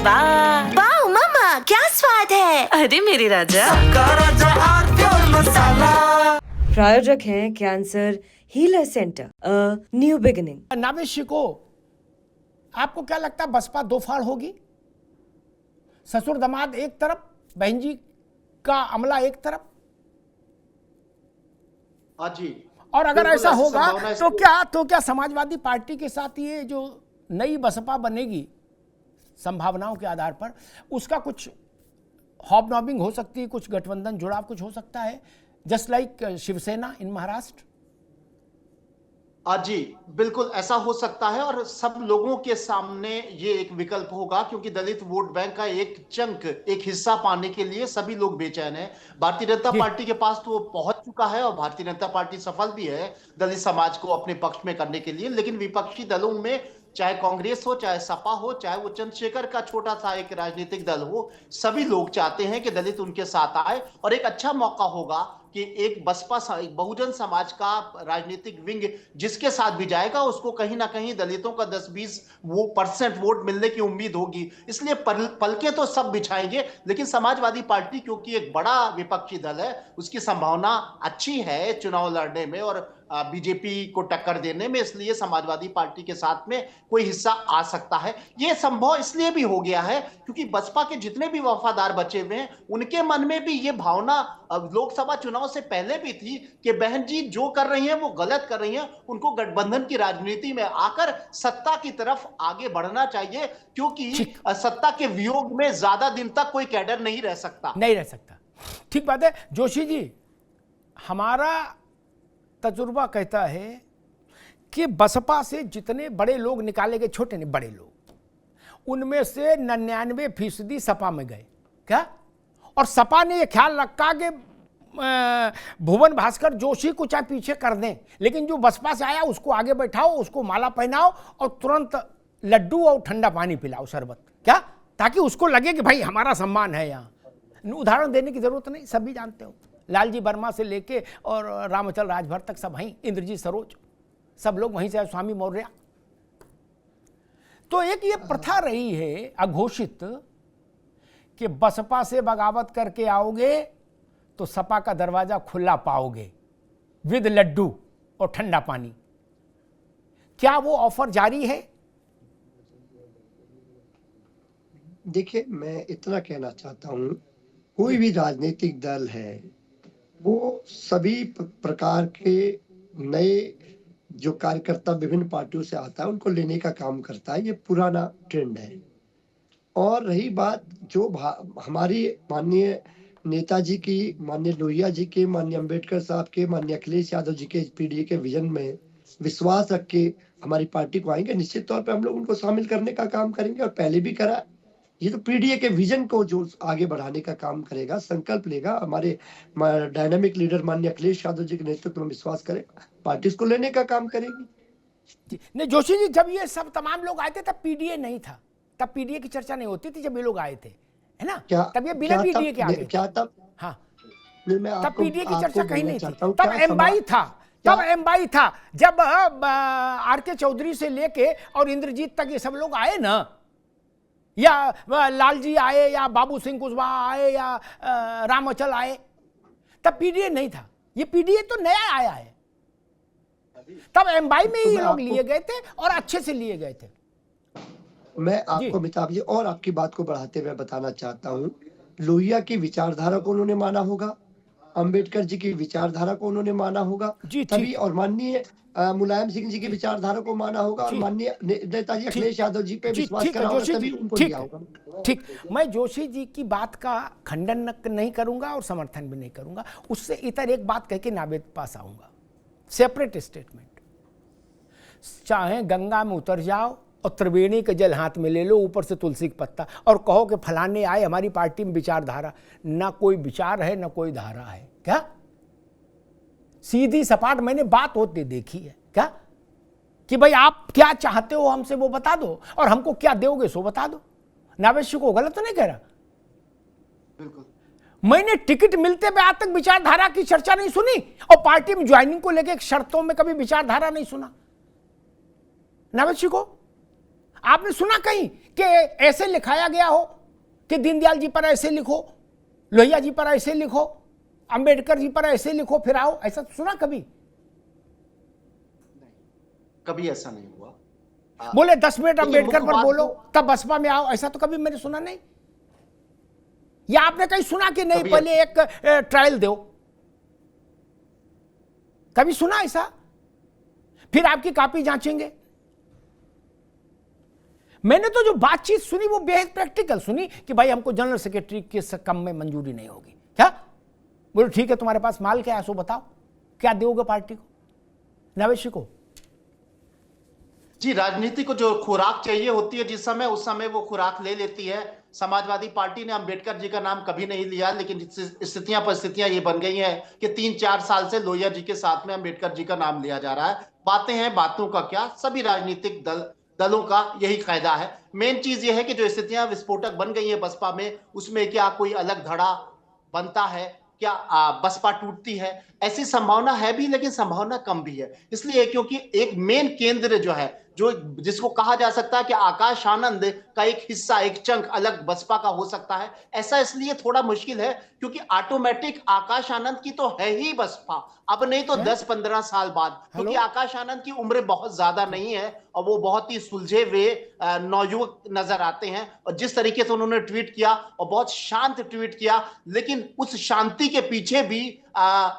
वाह वाह मम्मा, क्या स्वाद है। अरे मेरे राजा। प्रायोजक हैं cancer healer centre, new beginning. नावेशी को आपको क्या लगता है बसपा दो फाड़ होगी? ससुर दामाद एक तरफ, बहन जी का अमला एक तरफ। हाँ जी। और अगर ऐसा होगा तो क्या समाजवादी पार्टी के साथ ये जो नई बसपा बनेगी संभावनाओं के आधार पर, उसका कुछ हॉबनॉबिंग हो सकती है, कुछ गठबंधन जुड़ाव कुछ हो सकता है, जस्ट लाइक शिवसेना इन महाराष्ट्र? जी बिल्कुल ऐसा हो सकता है और सब लोगों के सामने ये एक विकल्प होगा, क्योंकि दलित वोट बैंक का एक चंक, एक हिस्सा पाने के लिए सभी लोग बेचैन हैं। भारतीय जनता पार्टी के पास तो वो पहुंच चुका है और भारतीय जनता पार्टी सफल भी है दलित समाज को अपने पक्ष में करने के लिए, लेकिन विपक्षी दलों में चाहे कांग्रेस हो, चाहे सपा हो, चाहे वो चंद्रशेखर का छोटा सा एक राजनीतिक दल हो, सभी लोग चाहते हैं कि दलित उनके साथ आए और एक अच्छा मौका होगा कि एक बसपा, एक बहुजन समाज का राजनीतिक विंग जिसके साथ भी जाएगा उसको कहीं ना कहीं दलितों का 10-20% वोट मिलने की उम्मीद होगी। इसलिए पलके तो सब बिछाएंगे, लेकिन समाजवादी पार्टी क्योंकि एक बड़ा विपक्षी दल है, उसकी संभावना अच्छी है चुनाव लड़ने में और बीजेपी को टक्कर देने में, इसलिए समाजवादी पार्टी के साथ में कोई हिस्सा आ सकता है। यह संभव इसलिए भी हो गया है क्योंकि बसपा के जितने भी वफादार बचे हुए हैं उनके मन में भी ये भावना लोकसभा चुनाव से पहले भी थी कि बहन जी जो कर रही हैं वो गलत कर रही हैं, उनको गठबंधन की राजनीति में आकर सत्ता की तरफ आगे बढ़ना चाहिए, क्योंकि सत्ता के वियोग में ज्यादा दिन तक कोई कैडर नहीं रह सकता। ठीक बात है जोशी जी। हमारा तजुर्बा कहता है कि बसपा से जितने बड़े लोग निकाले गए, छोटे नहीं बड़े लोग, उनमें से 99% सपा में गए। क्या? और सपा ने यह ख्याल रखा कि भुवन भास्कर जोशी को चाहे पीछे कर दें, लेकिन जो बसपा से आया उसको आगे बैठाओ, उसको माला पहनाओ और तुरंत लड्डू और ठंडा पानी पिलाओ, शरबत, क्या, ताकि उसको लगे कि भाई हमारा सम्मान है। यहाँ उदाहरण देने की जरूरत नहीं, सभी जानते हो, लालजी वर्मा से लेके और रामचल राजभर तक सब वहीं, इंद्रजीत सरोज, सब लोग वहीं से, स्वामी मौर्य। तो एक ये प्रथा रही है अघोषित कि बसपा से बगावत करके आओगे तो सपा का दरवाजा खुला पाओगे विद लड्डू और ठंडा पानी। क्या वो ऑफर जारी है? देखिए, मैं इतना कहना चाहता हूं, कोई भी राजनीतिक दल है वो सभी प्रकार के नए जो कार्यकर्ता विभिन्न पार्टियों से आता है उनको लेने का काम करता है, ये पुराना ट्रेंड है। और रही बात जो हमारी माननीय नेताजी की, माननीय लोहिया जी के, माननीय अंबेडकर साहब के, माननीय अखिलेश यादव जी के पीडीए के विजन में विश्वास रख के हमारी पार्टी को आएंगे, निश्चित तौर पे हम लोग उनको शामिल करने का काम करेंगे और पहले भी करा। ये तो पीडीए के विजन को जो आगे बढ़ाने का काम करेगा, संकल्प लेगा, हमारे डायनामिक लीडर माननीय अखिलेश यादव जी के नेतृत्व में विश्वास करेगा, पार्टी इसको लेने का काम करेगी। नहीं जोशी जी, जब ये सब तमाम लोग आए थे तब पीडीए नहीं था, तब पीडीए की चर्चा नहीं होती थी, जब ये लोग आए थे, है ना? क्या तब ये बिना पीडीए के आगे, क्या तब? हाँ, तब पीडीए की चर्चा कहीं नहीं थी, तब एमवाई था, तब एमवाई था, जब आर.के. चौधरी से लेके और इंद्रजीत तक ये सब लोग आए ना, या लालजी आए, या बाबू सिंह कुशवाहा आए, या रामचल आए, तब पीडीए नहीं था। ये पीडीए तो नया आया है, तब एमवाई में ही लोग लिए गए थे और अच्छे से लिए गए थे। मैं आपको अमिताभ जी और आपकी बात को बढ़ाते हुए बताना चाहता हूँ, लोहिया की विचारधारा को उन्होंने माना होगा, अंबेडकर जी की विचारधारा को उन्होंने माना होगा तभी, और माननीय मुलायम सिंह जी की विचारधारा को माना होगा, और माननीय नेताजी अखिलेश यादव जी पे विश्वास करा होगा, तभी उनको लिया होगा। ठीक, मैं जोशी जी की बात का खंडन नहीं करूंगा और समर्थन भी नहीं करूंगा, उससे इतर एक बात कह के नावेद पास आऊंगा, सेपरेट स्टेटमेंट। चाहे गंगा में उतर जाओ और त्रिवेणी का जल हाथ में ले लो, ऊपर से तुलसी का पत्ता, और कहो कि फलाने आए हमारी पार्टी में विचारधारा, ना कोई विचार है ना कोई धारा है। क्या? सीधी सपाट मैंने बात होते देखी है, क्या, कि भाई आप क्या चाहते हो हमसे वो बता दो और हमको क्या दोगे सो बता दो। नावेशी को गलत तो नहीं कह रहा? बिल्कुल। मैंने टिकट मिलते हुए आज तक विचारधारा की चर्चा नहीं सुनी, और पार्टी में ज्वाइनिंग को लेकर शर्तों में कभी विचारधारा नहीं सुना। नावेशी को आपने सुना कहीं कि ऐसे लिखाया गया हो कि दीनदयाल जी पर ऐसे लिखो, लोहिया जी पर ऐसे लिखो, अंबेडकर जी पर ऐसे लिखो फिर आओ, ऐसा सुना कभी? कभी ऐसा नहीं हुआ। बोले 10 मिनट देखिए, अंबेडकर मुख्य पर बात बोलो तो- तब बसपा में आओ, ऐसा तो कभी मैंने सुना नहीं। या आपने कहीं सुना कि नहीं कभी पहले एक ट्रायल दो? कभी सुना ऐसा? फिर आपकी कॉपी जांचेंगे। मैंने तो जो बातचीत सुनी वो बेहद प्रैक्टिकल सुनी कि भाई हमको जनरल सेक्रेटरी के कम में मंजूरी नहीं होगी। क्या बोलो? ठीक है, तुम्हारे पास माल क्या है सो बताओ, क्या दोगे पार्टी को, नवेशी को? जी, राजनीति को जो खुराक चाहिए होती है जिस समय, उस समय वो खुराक ले लेती है। समाजवादी पार्टी ने अंबेडकर जी का नाम कभी नहीं लिया, लेकिन स्थितियां परिस्थितियां ये बन गई हैं कि 3-4 साल से लोहिया जी के साथ में अंबेडकर जी का नाम लिया जा रहा है। बातें हैं, बातों का क्या, सभी राजनीतिक दलों का यही कायदा है। मेन चीज ये है कि जो स्थितियां विस्फोटक बन गई है बसपा में, उसमें क्या कोई अलग धड़ा बनता है, क्या बसपा टूटती है? ऐसी संभावना है भी, लेकिन संभावना कम भी है। इसलिए क्योंकि एक मेन केंद्र जो है, जो जिसको कहा जा सकता है कि आकाश आनंद का एक हिस्सा, एक चंक अलग बसपा का हो सकता है। ऐसा इसलिए थोड़ा मुश्किल है क्योंकि ऑटोमेटिक आकाश आनंद की तो है ही बसपा, अब नहीं तो 10-15 साल बाद, क्योंकि आकाश आनंद की उम्र बहुत ज्यादा नहीं है और वो बहुत ही सुलझे हुए नौयुवक नजर आते हैं। और जिस तरीके से उन्होंने ट्वीट किया, और बहुत शांत ट्वीट किया, लेकिन उस शांति के पीछे भी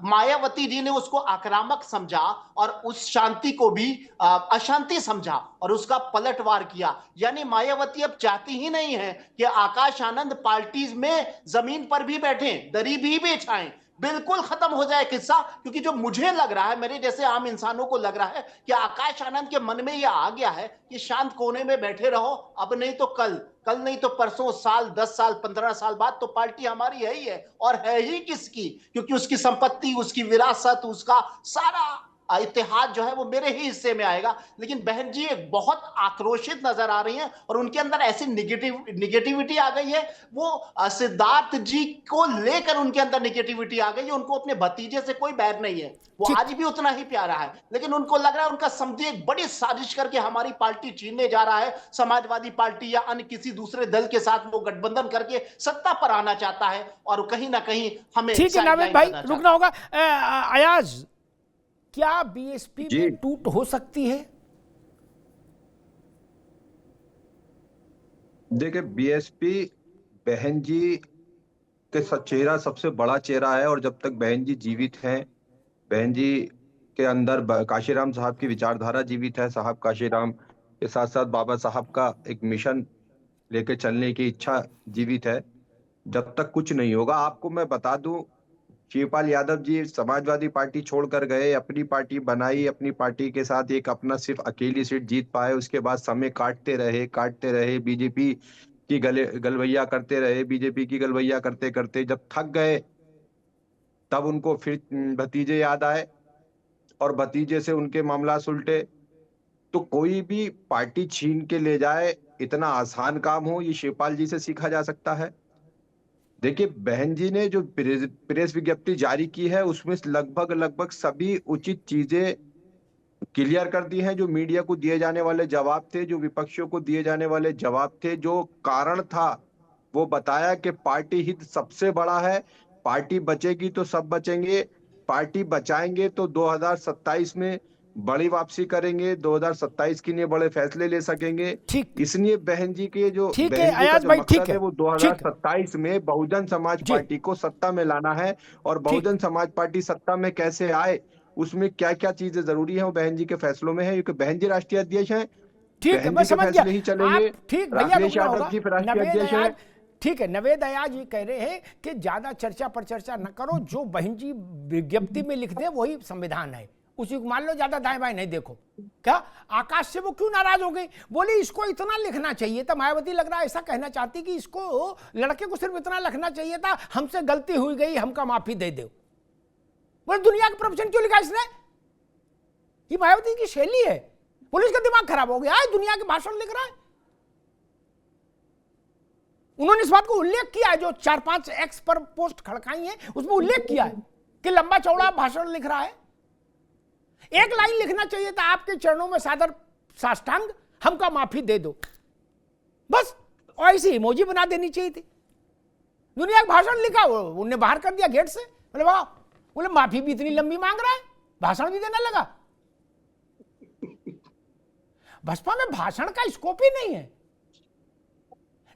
मायावती जी ने उसको आक्रामक समझा और उस शांति को भी अशांति समझा और उसका पलटवार किया। यानी मायावती अब चाहती ही नहीं है कि आकाश आनंद पार्टीज में जमीन पर भी बैठे, दरी भी बिछाएं, बिल्कुल खत्म हो जाए किस्सा। क्योंकि जो मुझे लग रहा है, मेरे जैसे आम इंसानों को लग रहा है कि आकाश आनंद के मन में यह आ गया है कि शांत कोने में बैठे रहो, अब नहीं तो कल नहीं तो परसों, साल 10 साल 15 साल बाद तो पार्टी हमारी है ही है। और है ही किसकी? क्योंकि उसकी संपत्ति, उसकी विरासत, उसका सारा इतिहास जो है वो मेरे ही हिस्से में आएगा। लेकिन बहन जी एक बहुत आक्रोशित नजर आ रही हैं और उनके अंदर ऐसी निगेटिविटी आ गई है। वो सिद्धार्थ जी को लेकर उनके अंदर निगेटिविटी आ गई है। उनको अपने भतीजे से कोई बैर नहीं है, वो आज भी उतना ही प्यारा है, लेकिन उनको लग रहा है उनका समझे एक बड़ी साजिश करके हमारी पार्टी छीनने जा रहा है। समाजवादी पार्टी या अन्य किसी दूसरे दल के साथ वो गठबंधन करके सत्ता पर आना चाहता है और कहीं ना कहीं हमें। ठीक है नावेद भाई, रुकना होगा। अयाज, क्या बीएसपी में टूट हो सकती है? देखिए, बीएसपी बहन जी के चेहरा सबसे बड़ा चेहरा है और जब तक बहन जी जीवित हैं, बहन जी के अंदर काशीराम साहब की विचारधारा जीवित है, साहब काशीराम के साथ साथ बाबा साहब का एक मिशन लेके चलने की इच्छा जीवित है, जब तक कुछ नहीं होगा। आपको मैं बता दूं, शिवपाल यादव जी समाजवादी पार्टी छोड़कर गए, अपनी पार्टी बनाई, अपनी पार्टी के साथ एक अपना सिर्फ अकेली सीट जीत पाए, उसके बाद समय काटते रहे, बीजेपी की गलवैया करते रहे, बीजेपी की गलवैया करते करते जब थक गए, तब उनको फिर भतीजे याद आए और भतीजे से उनके मामला सुलटे। तो कोई भी पार्टी छीन के ले जाए, इतना आसान काम हो, ये शिवपाल जी से सीखा जा सकता है। देखिए, बहन जी ने जो प्रेस विज्ञप्ति जारी की है उसमें लगभग सभी उचित चीजें क्लियर कर दी हैं। जो मीडिया को दिए जाने वाले जवाब थे, जो विपक्षियों को दिए जाने वाले जवाब थे, जो कारण था वो बताया कि पार्टी हित सबसे बड़ा है, पार्टी बचेगी तो सब बचेंगे, पार्टी बचाएंगे तो 2027 में बड़ी वापसी करेंगे, 2027 के लिए बड़े फैसले ले सकेंगे। इसलिए बहन जी के जो मकसद है वो 2027 में बहुजन समाज पार्टी को सत्ता में लाना है। और बहुजन समाज पार्टी सत्ता में कैसे आए, उसमें क्या क्या चीजें जरूरी है वो बहन जी के फैसलों में है, क्योंकि बहन जी राष्ट्रीय अध्यक्ष हैं। ठीक है, मैं समझ गया। नहीं चलेंगे। ठीक भैया, राष्ट्रीय अध्यक्ष है। ठीक है, नवेद अयाज जी कह रहे हैं कि ज्यादा चर्चा पर चर्चा न करो, जो बहन जी विज्ञप्ति में लिख दे वही संविधान है, उसी को मान लो, ज्यादा दाएं बाएं नहीं देखो। क्या आकाश से वो क्यों नाराज हो गई? बोली इसको इतना लिखना चाहिए था। मायावती लग रहा है ऐसा कहना चाहती कि इसको, लड़के को सिर्फ इतना लिखना चाहिए था, हमसे गलती हुई गई, हमका माफी दे दो। बोले दुनिया का प्रवचन क्यों लिखा इसने? ये मायावती की शैली है। पुलिस का दिमाग खराब हो गया है, दुनिया के भाषण लिख रहा है। उन्होंने इस बात को उल्लेख किया है, जो 4-5 एक्स पर पोस्ट खड़काई है उसमें उल्लेख किया है कि लंबा चौड़ा भाषण लिख रहा है। एक लाइन लिखना चाहिए था, आपके चरणों में सादर साष्टांग, हमका माफी दे दो। बस ऐसी इमोजी बना देनी चाहिए थी। दुनिया का भाषण लिखा, उनने बाहर कर दिया गेट से। बोले वाह, बोले माफी भी इतनी लंबी मांग रहा है, भाषण भी देने लगा। बसपा में भाषण का स्कोप ही नहीं है,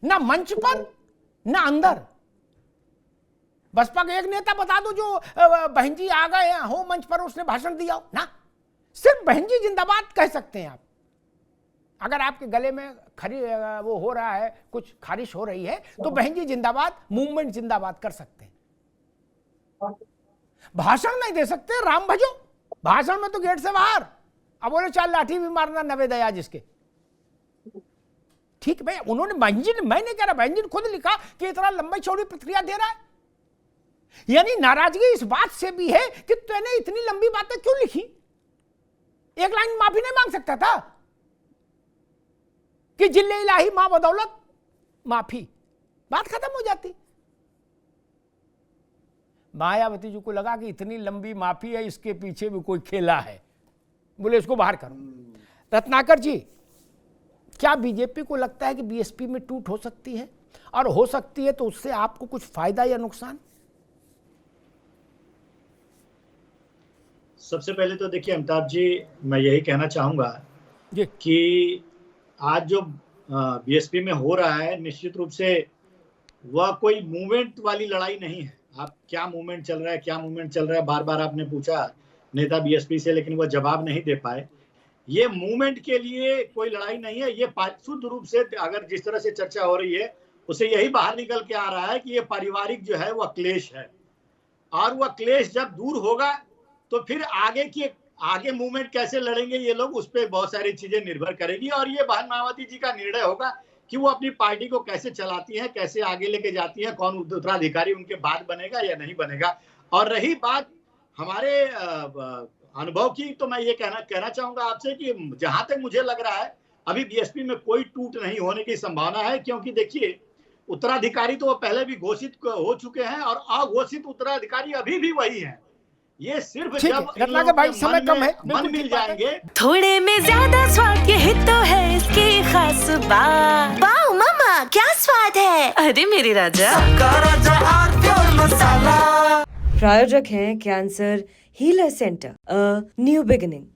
ना मंच पर ना अंदर। बसपा का एक नेता बता दो जो बहन जी आ गए हो मंच पर, उसने भाषण दिया हो ना। सिर्फ बहन जी जिंदाबाद कह सकते हैं आप। अगर आपके गले में वो हो रहा है, कुछ खारिश हो रही है, तो बहन जी जिंदाबाद, मूवमेंट जिंदाबाद कर सकते हैं। भाषण नहीं दे सकते, राम भजो। भाषण में तो गेट से बाहर। अब बोले चार लाठी भी मारना नवे दया जिसके। ठीक भाई, उन्होंने मैं नहीं कह रहा, बहन जी ने खुद लिखा कि इतना लंबी चौड़ी प्रतिक्रिया दे रहा है। यानी नाराजगी इस बात से भी है कि तूने इतनी लंबी बातें क्यों लिखी। एक लाइन माफी नहीं मांग सकता था कि जिले इलाही मां बदौलत माफी, बात खत्म हो जाती। मायावती जी को लगा कि इतनी लंबी माफी है, इसके पीछे भी कोई खेला है, बोले इसको बाहर करो। रत्नाकर जी, क्या बीजेपी को लगता है कि बीएसपी में टूट हो सकती है, और हो सकती है तो उससे आपको कुछ फायदा या नुकसान? सबसे पहले तो देखिए अमिताभ जी, मैं यही कहना चाहूंगा कि आज जो बीएसपी में हो रहा है, निश्चित रूप से वह कोई मूवमेंट वाली लड़ाई नहीं है। आप क्या मूवमेंट चल रहा है, क्या मूवमेंट चल रहा है, बार बार आपने पूछा नेता बीएसपी से, लेकिन वह जवाब नहीं दे पाए। ये मूवमेंट के लिए कोई लड़ाई नहीं है। ये शुद्ध रूप से अगर जिस तरह से चर्चा हो रही है, उससे यही बाहर निकल के आ रहा है कि ये पारिवारिक जो है वह क्लेश है, और वह क्लेश जब दूर होगा तो फिर आगे मूवमेंट कैसे लड़ेंगे ये लोग, उस पर बहुत सारी चीजें निर्भर करेगी। और ये बहन मायावती जी का निर्णय होगा कि वो अपनी पार्टी को कैसे चलाती हैं, कैसे आगे लेके जाती हैं, कौन उत्तराधिकारी उनके बाद बनेगा या नहीं बनेगा। और रही बात हमारे अनुभव की, तो मैं ये कहना चाहूंगा आपसे कि जहां तक मुझे लग रहा है अभी बीएसपी में कोई टूट नहीं होने की संभावना है, क्योंकि देखिए उत्तराधिकारी तो वो पहले भी घोषित हो चुके हैं, और अघोषित उत्तराधिकारी अभी भी वही है। ये सिर्फ जब रत्नाकर भाई समय कम है, मन मिल जाएंगे। थोड़े में ज्यादा स्वाद, यही तो है इसकी खास बात। वाओ मामा, क्या स्वाद है। अरे मेरे राजा। प्रायोजक हैं cancer healer centre, a new beginning.